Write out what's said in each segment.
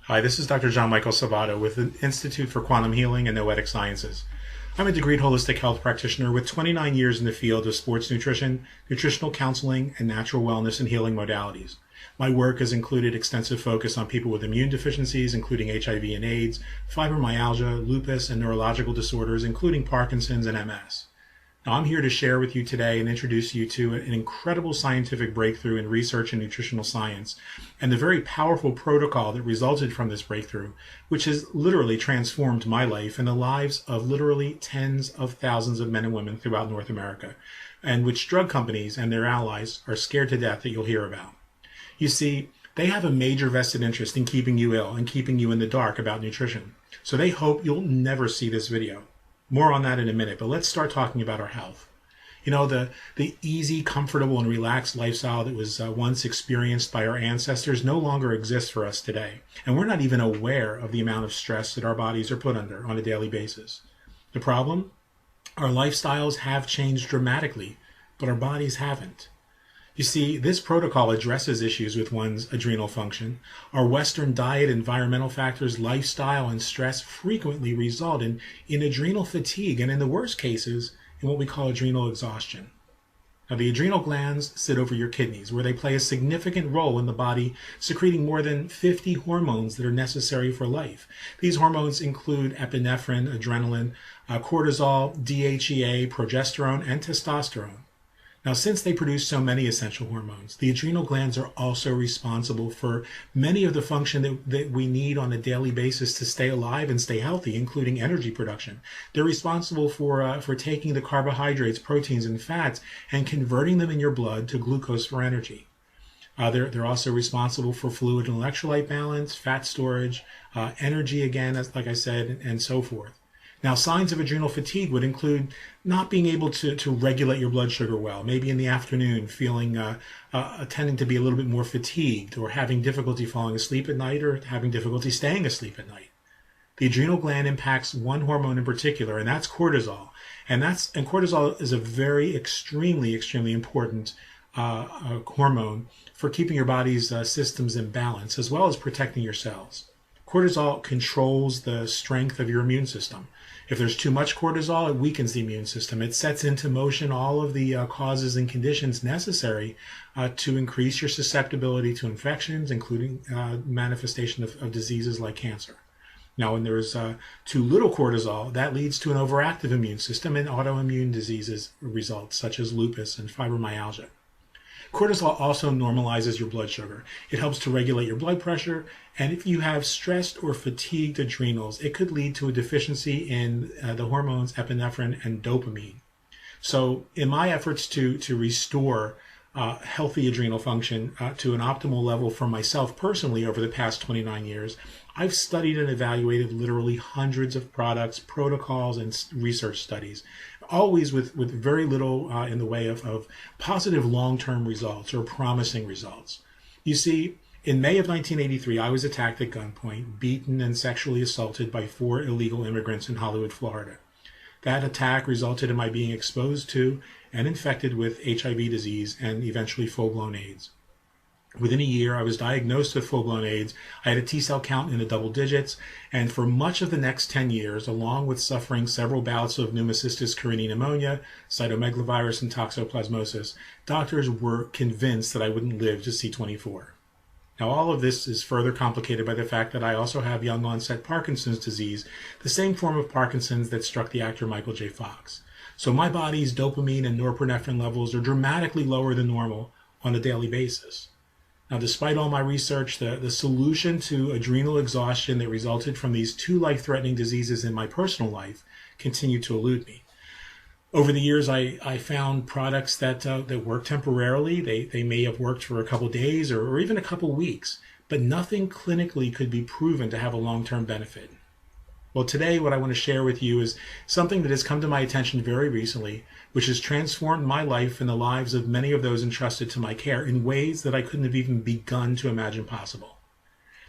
Hi, this is Dr. Gianmichael Salvato with the Institute for Quantum Healing and Noetic Sciences. I'm a degreed holistic health practitioner with 29 years in the field of sports nutrition, nutritional counseling, and natural wellness and healing modalities. My work has included extensive focus on people with immune deficiencies, including HIV and AIDS, fibromyalgia, lupus, and neurological disorders, including Parkinson's and MS. Now, I'm here to share with you today and introduce you to an incredible scientific breakthrough in research in nutritional science and the very powerful protocol that resulted from this breakthrough, which has literally transformed my life and the lives of literally tens of thousands of men and women throughout North America, and which drug companies and their allies are scared to death that you'll hear about. You see, they have a major vested interest in keeping you ill and keeping you in the dark about nutrition. So they hope you'll never see this video. More on that in a minute, but let's start talking about our health. You know, the easy, comfortable, and relaxed lifestyle that was once experienced by our ancestors no longer exists for us today. And we're not even aware of the amount of stress that our bodies are put under on a daily basis. The problem? Our lifestyles have changed dramatically, but our bodies haven't. You see, this protocol addresses issues with one's adrenal function. Our Western diet, environmental factors, lifestyle, and stress frequently result in adrenal fatigue and, in the worst cases, in what we call adrenal exhaustion. Now, the adrenal glands sit over your kidneys, where they play a significant role in the body, secreting more than 50 hormones that are necessary for life. These hormones include epinephrine, adrenaline, cortisol, DHEA, progesterone, and testosterone. Now, since they produce so many essential hormones, the adrenal glands are also responsible for many of the function that we need on a daily basis to stay alive and stay healthy, including energy production. They're responsible for taking the carbohydrates, proteins, and fats and converting them in your blood to glucose for energy. They're also responsible for fluid and electrolyte balance, fat storage, energy again, like I said, and so forth. Now, signs of adrenal fatigue would include not being able to regulate your blood sugar well, maybe in the afternoon feeling, tending to be a little bit more fatigued, or having difficulty falling asleep at night, or having difficulty staying asleep at night. The adrenal gland impacts one hormone in particular, and that's cortisol. And cortisol is a very extremely important hormone for keeping your body's systems in balance, as well as protecting your cells. Cortisol controls the strength of your immune system. If there's too much cortisol, it weakens the immune system. It sets into motion all of the causes and conditions necessary to increase your susceptibility to infections, including manifestation of diseases like cancer. Now, when there's too little cortisol, that leads to an overactive immune system and autoimmune diseases result, such as lupus and fibromyalgia. Cortisol also normalizes your blood sugar. It helps to regulate your blood pressure, and if you have stressed or fatigued adrenals, it could lead to a deficiency in the hormones epinephrine and dopamine. So in my efforts to restore healthy adrenal function to an optimal level for myself personally over the past 29 years, I've studied and evaluated literally hundreds of products, protocols, and research studies, always with very little in the way of positive long-term results or promising results. You see, in May of 1983, I was attacked at gunpoint, beaten, and sexually assaulted by 4 illegal immigrants in Hollywood, Florida. That attack resulted in my being exposed to and infected with HIV disease and eventually full-blown AIDS. Within a year, I was diagnosed with full-blown AIDS. I had a T-cell count in the double digits, and for much of the next 10 years, along with suffering several bouts of pneumocystis carinii pneumonia, cytomegalovirus, and toxoplasmosis, doctors were convinced that I wouldn't live to see 24. Now, all of this is further complicated by the fact that I also have young-onset Parkinson's disease, the same form of Parkinson's that struck the actor Michael J. Fox. So my body's dopamine and norepinephrine levels are dramatically lower than normal on a daily basis. Now, despite all my research, the solution to adrenal exhaustion that resulted from these 2 life-threatening diseases in my personal life continued to elude me. Over the years, I found products that work temporarily. They may have worked for a couple days or even a couple weeks, but nothing clinically could be proven to have a long-term benefit. Well, today what I want to share with you is something that has come to my attention very recently, which has transformed my life and the lives of many of those entrusted to my care in ways that I couldn't have even begun to imagine possible.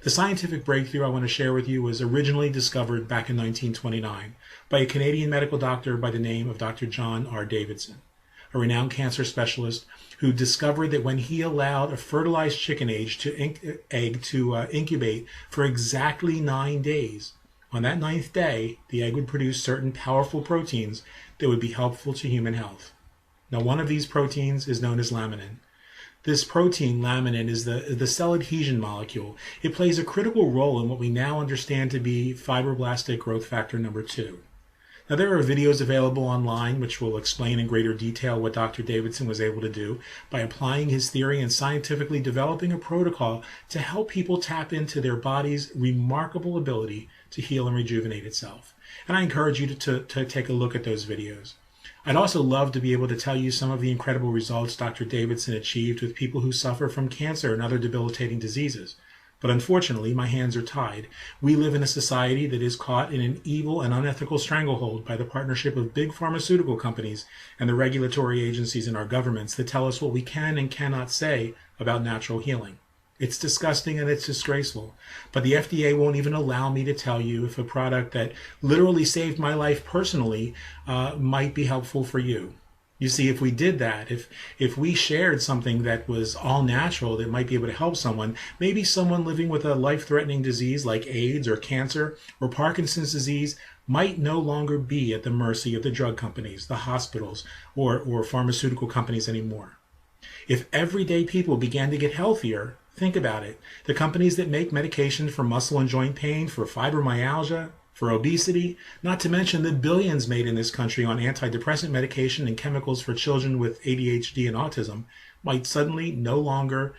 The scientific breakthrough I want to share with you was originally discovered back in 1929 by a Canadian medical doctor by the name of Dr. John R. Davidson. a renowned cancer specialist who discovered that when he allowed a fertilized chicken egg to incubate for exactly 9 days, on that 9th day, the egg would produce certain powerful proteins that would be helpful to human health. Now, one of these proteins is known as laminin. This protein, laminin, is the cell adhesion molecule. It plays a critical role in what we now understand to be fibroblastic growth factor number 2. Now, there are videos available online which will explain in greater detail what Dr. Davidson was able to do by applying his theory and scientifically developing a protocol to help people tap into their body's remarkable ability to heal and rejuvenate itself. And I encourage you to take a look at those videos. I'd also love to be able to tell you some of the incredible results Dr. Davidson achieved with people who suffer from cancer and other debilitating diseases. But unfortunately, my hands are tied. We live in a society that is caught in an evil and unethical stranglehold by the partnership of big pharmaceutical companies and the regulatory agencies in our governments that tell us what we can and cannot say about natural healing. It's disgusting and it's disgraceful. But the FDA won't even allow me to tell you if a product that literally saved my life personally might be helpful for you. You see, if we did that, if we shared something that was all natural that might be able to help someone, maybe someone living with a life-threatening disease like AIDS or cancer or Parkinson's disease might no longer be at the mercy of the drug companies, the hospitals, or pharmaceutical companies anymore. If everyday people began to get healthier, think about it. The companies that make medication for muscle and joint pain, for fibromyalgia, for obesity, not to mention the billions made in this country on antidepressant medication and chemicals for children with ADHD and autism, might suddenly no longer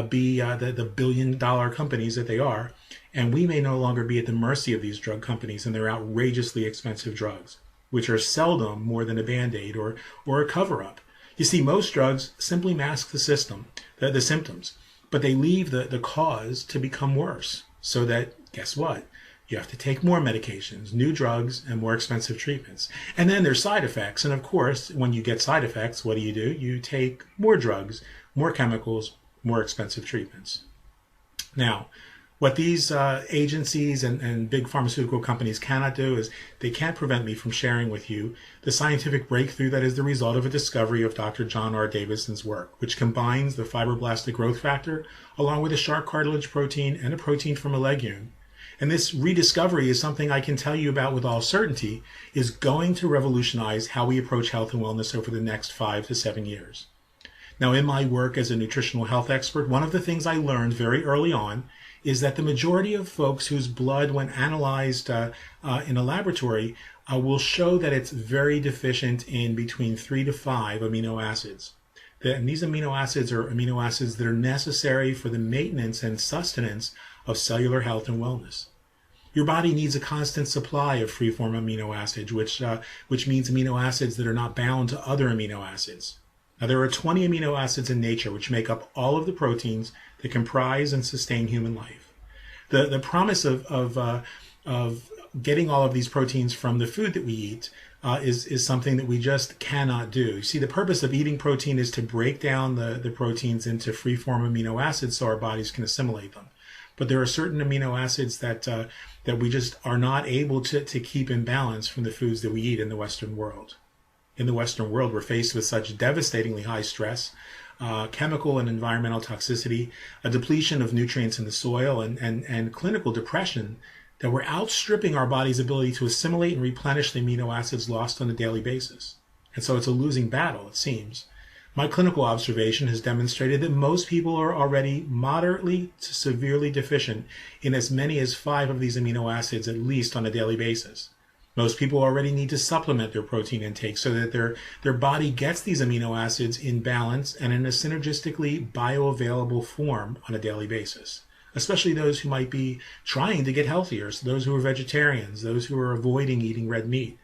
be the billion-dollar companies that they are, and we may no longer be at the mercy of these drug companies and their outrageously expensive drugs, which are seldom more than a Band-Aid or a cover-up. You see, most drugs simply mask the symptoms, but they leave the cause to become worse, so that, guess what? You have to take more medications, new drugs, and more expensive treatments. And then there's side effects. And of course, when you get side effects, what do? You take more drugs, more chemicals, more expensive treatments. Now, what these agencies and big pharmaceutical companies cannot do is they can't prevent me from sharing with you the scientific breakthrough that is the result of a discovery of Dr. John R. Davidson's work, which combines the fibroblastic growth factor along with a shark cartilage protein and a protein from a legume. And this rediscovery is something I can tell you about with all certainty is going to revolutionize how we approach health and wellness over the next 5 to 7 years. Now, in my work as a nutritional health expert, one of the things I learned very early on is that the majority of folks whose blood, when analyzed in a laboratory, will show that it's very deficient in between 3 to 5 amino acids. And these amino acids are amino acids that are necessary for the maintenance and sustenance of cellular health and wellness. Your body needs a constant supply of free-form amino acids, which means amino acids that are not bound to other amino acids. Now, there are 20 amino acids in nature which make up all of the proteins that comprise and sustain human life. The promise of getting all of these proteins from the food that we eat is something that we just cannot do. You see, the purpose of eating protein is to break down the proteins into free-form amino acids so our bodies can assimilate them. But there are certain amino acids that we just are not able to keep in balance from the foods that we eat in the Western world. In the Western world, we're faced with such devastatingly high stress, chemical and environmental toxicity, a depletion of nutrients in the soil, and clinical depression that we're outstripping our body's ability to assimilate and replenish the amino acids lost on a daily basis. And so it's a losing battle, it seems. My clinical observation has demonstrated that most people are already moderately to severely deficient in as many as 5 of these amino acids at least on a daily basis. Most people already need to supplement their protein intake so that their body gets these amino acids in balance and in a synergistically bioavailable form on a daily basis, especially those who might be trying to get healthier, so those who are vegetarians, those who are avoiding eating red meat.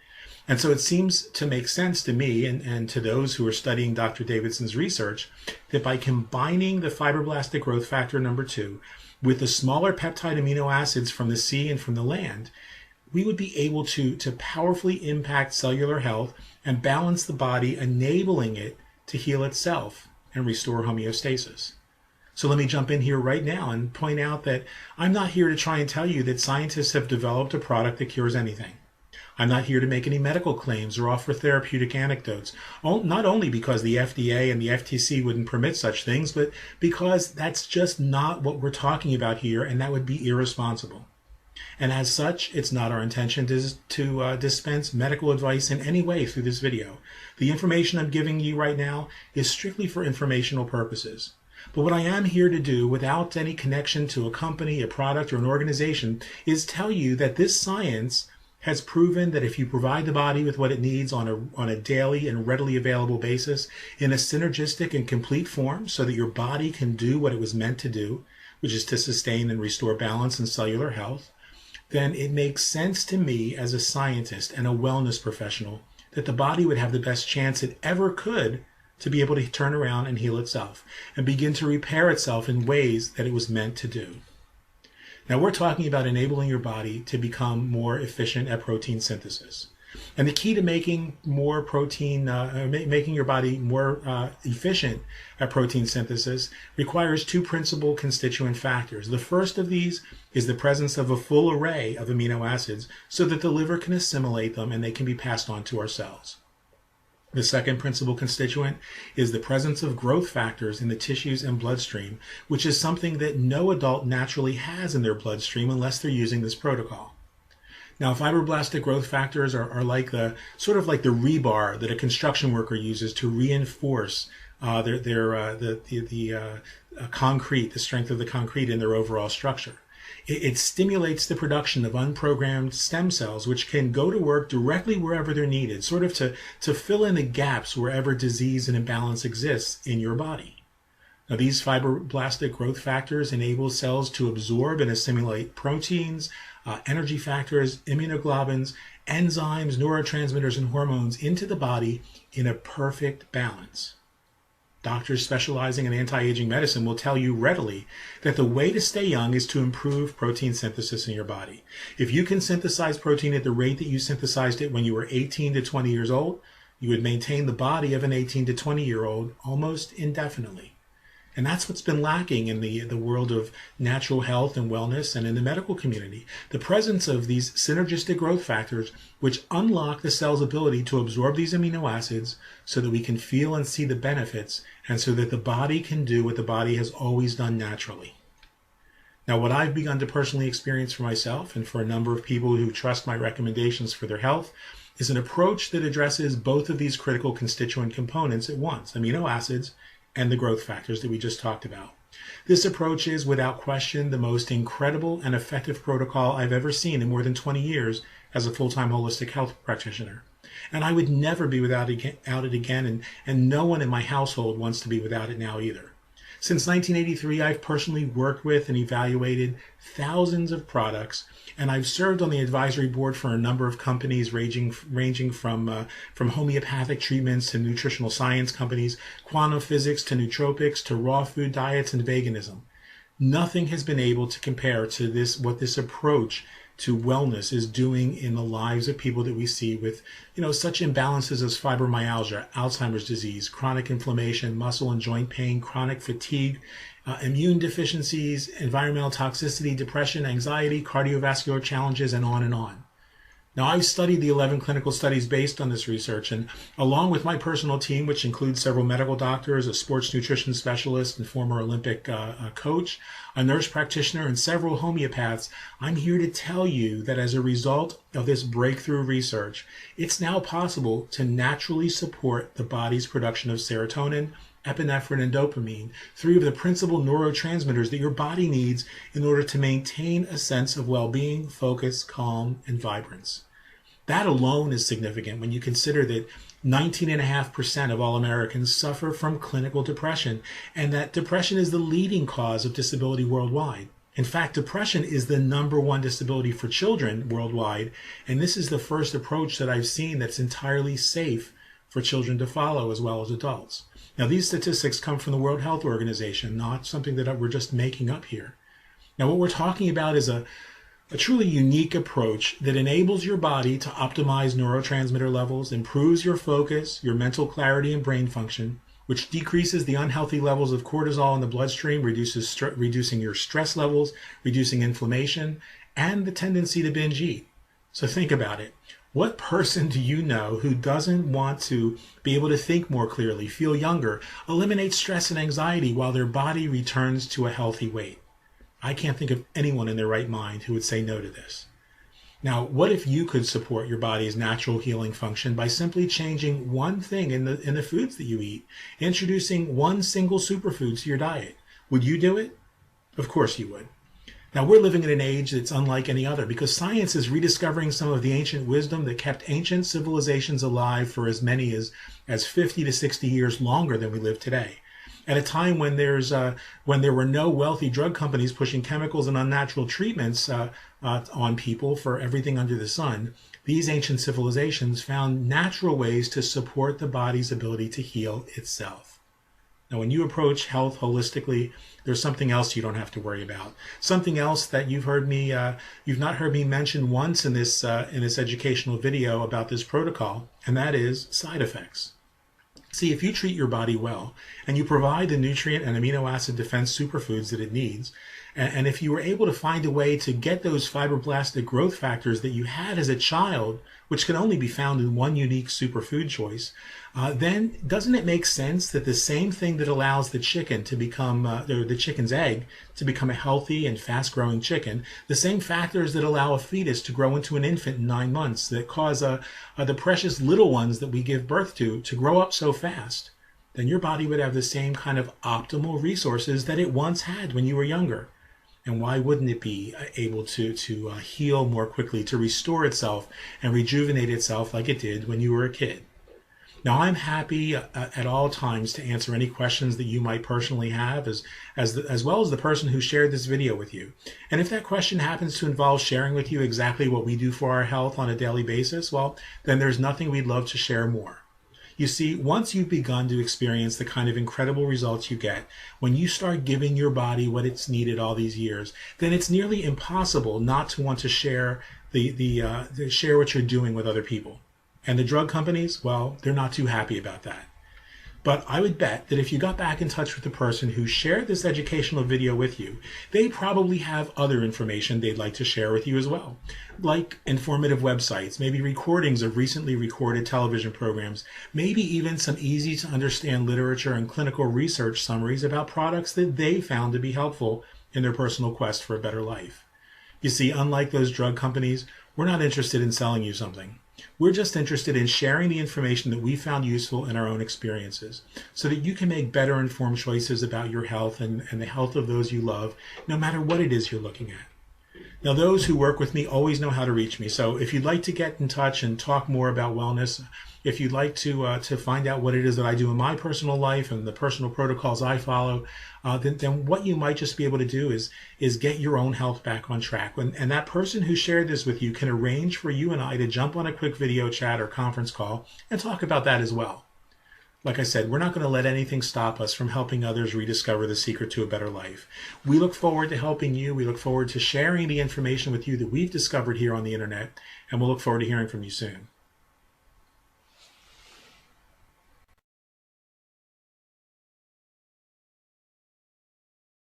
And so it seems to make sense to me and to those who are studying Dr. Davidson's research that by combining the fibroblastic growth factor number 2 with the smaller peptide amino acids from the sea and from the land, we would be able to powerfully impact cellular health and balance the body, enabling it to heal itself and restore homeostasis. So let me jump in here right now and point out that I'm not here to try and tell you that scientists have developed a product that cures anything. I'm not here to make any medical claims or offer therapeutic anecdotes, not only because the FDA and the FTC wouldn't permit such things, but because that's just not what we're talking about here, and that would be irresponsible. And as such, it's not our intention to dispense medical advice in any way through this video. The information I'm giving you right now is strictly for informational purposes. But what I am here to do, without any connection to a company, a product, or an organization, is tell you that this science has proven that if you provide the body with what it needs on a daily and readily available basis in a synergistic and complete form so that your body can do what it was meant to do, which is to sustain and restore balance and cellular health, then it makes sense to me as a scientist and a wellness professional that the body would have the best chance it ever could to be able to turn around and heal itself and begin to repair itself in ways that it was meant to do. Now, we're talking about enabling your body to become more efficient at protein synthesis. And the key to making more protein, making your body more efficient at protein synthesis requires two principal constituent factors. The first of these is the presence of a full array of amino acids so that the liver can assimilate them and they can be passed on to our cells. The second principal constituent is the presence of growth factors in the tissues and bloodstream, which is something that no adult naturally has in their bloodstream unless they're using this protocol. Now, fibroblastic growth factors are like the sort of like the rebar that a construction worker uses to reinforce the concrete, the strength of the concrete in their overall structure. It stimulates the production of unprogrammed stem cells, which can go to work directly wherever they're needed, sort of to fill in the gaps wherever disease and imbalance exists in your body. Now, these fibroblastic growth factors enable cells to absorb and assimilate proteins, energy factors, immunoglobulins, enzymes, neurotransmitters, and hormones into the body in a perfect balance. Doctors specializing in anti-aging medicine will tell you readily that the way to stay young is to improve protein synthesis in your body. If you can synthesize protein at the rate that you synthesized it when you were 18 to 20 years old, you would maintain the body of an 18 to 20-year-old almost indefinitely. And that's what's been lacking in the world of natural health and wellness and in the medical community. The presence of these synergistic growth factors, which unlock the cell's ability to absorb these amino acids so that we can feel and see the benefits and so that the body can do what the body has always done naturally. Now, what I've begun to personally experience for myself and for a number of people who trust my recommendations for their health is an approach that addresses both of these critical constituent components at once, amino acids and the growth factors that we just talked about. This approach is, without question, the most incredible and effective protocol I've ever seen in more than 20 years as a full-time holistic health practitioner. And I would never be without it again, and no one in my household wants to be without it now either. Since 1983, I've personally worked with and evaluated thousands of products, and I've served on the advisory board for a number of companies ranging from homeopathic treatments to nutritional science companies, quantum physics to nootropics to raw food diets and veganism. Nothing has been able to compare to what this approach to wellness is doing in the lives of people that we see with, such imbalances as fibromyalgia, Alzheimer's disease, chronic inflammation, muscle and joint pain, chronic fatigue, immune deficiencies, environmental toxicity, depression, anxiety, cardiovascular challenges, and on and on. Now, I've studied the 11 clinical studies based on this research, and along with my personal team, which includes several medical doctors, a sports nutrition specialist and former Olympic coach, a nurse practitioner, and several homeopaths, I'm here to tell you that as a result of this breakthrough research, it's now possible to naturally support the body's production of serotonin, epinephrine, and dopamine, three of the principal neurotransmitters that your body needs in order to maintain a sense of well-being, focus, calm, and vibrance. That alone is significant when you consider that 19.5% of all Americans suffer from clinical depression, and that depression is the leading cause of disability worldwide. In fact, depression is the #1 disability for children worldwide, and this is the first approach that I've seen that's entirely safe for children to follow as well as adults. Now, these statistics come from the World Health Organization, not something that we're just making up here. Now, what we're talking about is a truly unique approach that enables your body to optimize neurotransmitter levels, improves your focus, your mental clarity, and brain function, which decreases the unhealthy levels of cortisol in the bloodstream, reducing your stress levels, reducing inflammation, and the tendency to binge eat. So think about it. What person do you know who doesn't want to be able to think more clearly, feel younger, eliminate stress and anxiety while their body returns to a healthy weight? I can't think of anyone in their right mind who would say no to this. Now, what if you could support your body's natural healing function by simply changing one thing in the foods that you eat, introducing one single superfood to your diet? Would you do it? Of course you would. Now, we're living in an age that's unlike any other because science is rediscovering some of the ancient wisdom that kept ancient civilizations alive for as many as 50 to 60 years longer than we live today. At a time when there were no wealthy drug companies pushing chemicals and unnatural treatments on people for everything under the sun, these ancient civilizations found natural ways to support the body's ability to heal itself. Now, when you approach health holistically, there's something else you don't have to worry about. Something else that you've not heard me mention once in this educational video about this protocol, and that is side effects. See, if you treat your body well and you provide the nutrient and amino acid defense superfoods that it needs, and if you were able to find a way to get those fibroblastic growth factors that you had as a child, which can only be found in one unique superfood choice, then doesn't it make sense that the same thing that allows the chicken to become, or the chicken's egg to become a healthy and fast-growing chicken, the same factors that allow a fetus to grow into an infant in 9 months, that cause the precious little ones that we give birth to grow up so fast, then your body would have the same kind of optimal resources that it once had when you were younger. And why wouldn't it be able to heal more quickly, to restore itself and rejuvenate itself like it did when you were a kid? Now, I'm happy at all times to answer any questions that you might personally have, as well as the person who shared this video with you. And if that question happens to involve sharing with you exactly what we do for our health on a daily basis, well, then there's nothing we'd love to share more. You see, once you've begun to experience the kind of incredible results you get when you start giving your body what it's needed all these years, then it's nearly impossible not to want to share share what you're doing with other people. And the drug companies, well, they're not too happy about that. But I would bet that if you got back in touch with the person who shared this educational video with you, they probably have other information they'd like to share with you as well, like informative websites, maybe recordings of recently recorded television programs, maybe even some easy to understand literature and clinical research summaries about products that they found to be helpful in their personal quest for a better life. You see, unlike those drug companies, we're not interested in selling you something. We're just interested in sharing the information that we found useful in our own experiences so that you can make better informed choices about your health and the health of those you love, no matter what it is you're looking at. Now, those who work with me always know how to reach me. So if you'd like to get in touch and talk more about wellness, if you'd like to find out what it is that I do in my personal life and the personal protocols I follow, then what you might just be able to do is get your own health back on track. And that person who shared this with you can arrange for you and I to jump on a quick video chat or conference call and talk about that as well. Like I said, we're not going to let anything stop us from helping others rediscover the secret to a better life. We look forward to helping you. We look forward to sharing the information with you that we've discovered here on the internet, and we'll look forward to hearing from you soon.